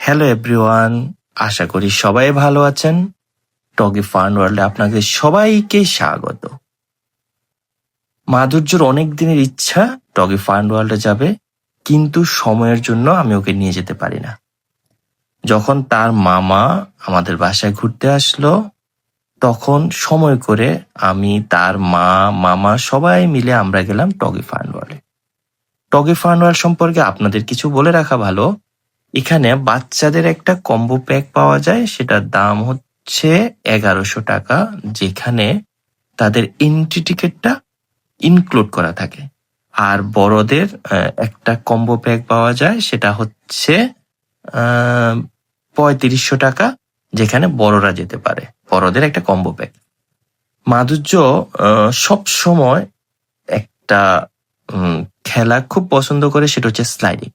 Hello everyone, আশা করি সবাই ভালো আছেন। টগি ফান ওয়ার্ল্ডে আপনাদের সবাইকে স্বাগত। মাধুর্যর অনেক দিনের ইচ্ছা টগি ফান ওয়ার্ল্ডে যাবে, কিন্তু সময়ের জন্য আমি ওকে নিয়ে যেতে পারি না। যখন তার মামা আমাদের বাসায় ঘুরতে আসলো, তখন সময় করে আমি, তার মা, মামা সবাই মিলে আমরা গেলাম টগি ফান ওয়ার্ল্ডে। টগি ফান ওয়ার্ল্ড সম্পর্কে আপনাদের কিছু বলে রাখা ভালো। এখানে বাচ্চাদের একটা কম্বো প্যাক পাওয়া যায়, সেটার দাম হচ্ছে 1100 টাকা, যেখানে তাদের এন্ট্রি টিকিটটা ইনক্লুড করা থাকে। আর বড়দের একটা কম্বো প্যাক পাওয়া যায়, সেটা হচ্ছে 3500 টাকা, যেখানে বড়রা যেতে পারে। বড়দের একটা কম্বো প্যাক। মাধুর্য সব সময় একটা খেলা খুব পছন্দ করে, সেটা হচ্ছে স্লাইডিং।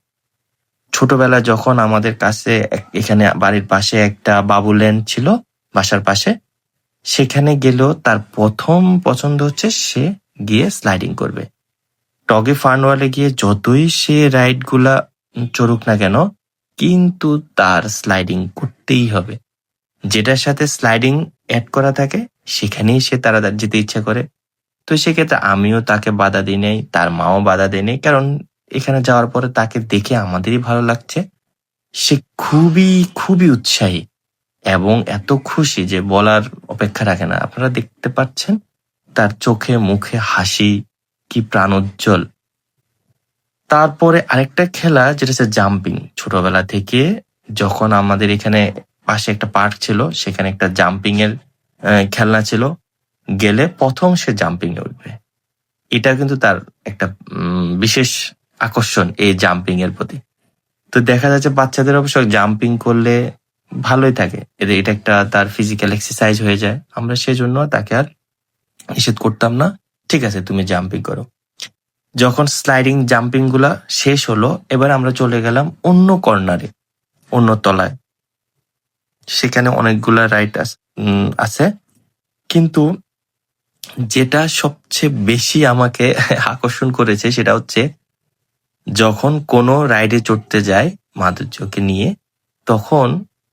ছোটবেলা যখন আমাদের কাছে এখানে বাড়ির পাশে একটা বাবুল্যান্ড ছিল বাসার পাশে, সেখানে গেলেও তার প্রথম পছন্দ হচ্ছে সে গিয়ে স্লাইডিং করবে। টগি ফান ওয়ার্ল্ডে গিয়ে যতই সে রাইড গুলা চড়ুক না কেন, কিন্তু তার স্লাইডিং করতেই হবে। যেটার সাথে স্লাইডিং অ্যাড করা থাকে সেখানেই সে তারা যেতে ইচ্ছা করে। তো সেক্ষেত্রে আমিও তাকে বাধা দিই নাই, তার মাও বাধা দেয় নাই, কারণ এখানে যাওয়ার পরে তাকে দেখে আমাদেরই ভালো লাগছে। সে খুবই খুবই উৎসাহী এবং এত খুশি যে বলার অপেক্ষা রাখে না। আপনারা দেখতে পাচ্ছেন তার চোখে মুখে হাসি কি প্রাণোজ্জ্বল। তারপরে আরেকটা খেলা, যেটা হচ্ছে জাম্পিং। ছোটবেলা থেকে যখন আমাদের এখানে পাশে একটা পার্ক ছিল, সেখানে একটা জাম্পিং এর খেলনা ছিল, গেলে প্রথম সে জাম্পিং এ উঠবে। এটা কিন্তু তার একটা বিশেষ আকর্ষণ এই জাম্পিং এর প্রতি। তো দেখা যাচ্ছে বাচ্চাদের অবশ্য জাম্পিং করলে ভালোই থাকে, এটা একটা তার ফিজিক্যাল এক্সারসাইজ হয়ে যায়। আমরা সেজন্য তাকে আর নিষেধ করতাম না, ঠিক আছে তুমি জাম্পিং করো। যখন স্লাইডিং জাম্পিং গুলা শেষ হলো, এবার আমরা চলে গেলাম অন্য কর্নারে, অন্য তলায়। সেখানে অনেকগুলা রাইড আছে, কিন্তু যেটা সবচেয়ে বেশি আমাকে আকর্ষণ করেছে সেটা হচ্ছে যখন কোনো রাইডে চড়তে যায় মাধুর্যকে নিয়ে, তখন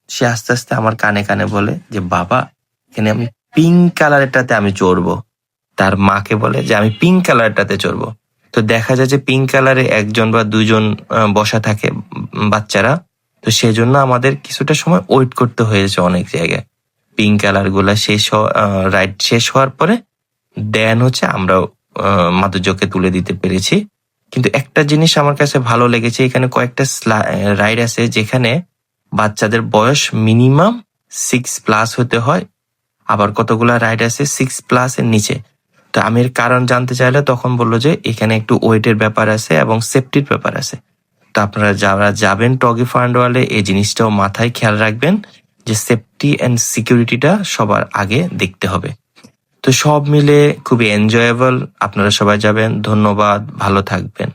সে আস্তে আস্তে আমার কানে কানে বলে যে বাবা, এখানে আমি পিঙ্ক কালারটাতে আমি চড়বো। তার মাকে বলে যে আমি পিঙ্ক কালারটাতে চড়বো। তো দেখা যায় যে পিঙ্ক কালারে একজন বা দুজন বসা থাকে বাচ্চারা, তো সেজন্য আমাদের কিছুটা সময় ওয়েট করতে হয়েছে অনেক জায়গায়। পিঙ্ক কালার গুলা রাইড শেষ হওয়ার পরে দেন হচ্ছে আমরা মাধুর্যকে তুলে দিতে পেরেছি। কিন্তু একটা জিনিস আমার কাছে ভালো লেগেছে, এখানে কয়েকটা রাইড আছে যেখানে বাচ্চাদের বয়স মিনিমাম 6+ হতে হয়, আবার কতগুলা রাইড আছে 6+ এর নিচে। তো আমি এর কারণ জানতে চাইলে তখন বললো যে এখানে একটু ওয়েটের ব্যাপার আছে এবং সেফটির ব্যাপার আছে। তো আপনারা যারা যাবেন টগি ফান ওয়ার্ল্ডে, এই জিনিসটাও মাথায় খেয়াল রাখবেন যে সেফটি এন্ড সিকিউরিটিটা সবার আগে দেখতে হবে। তো সব মিলে খুবই এনজয়েবল। আপনারা সবাই যাবেন। ধন্যবাদ, ভালো থাকবেন।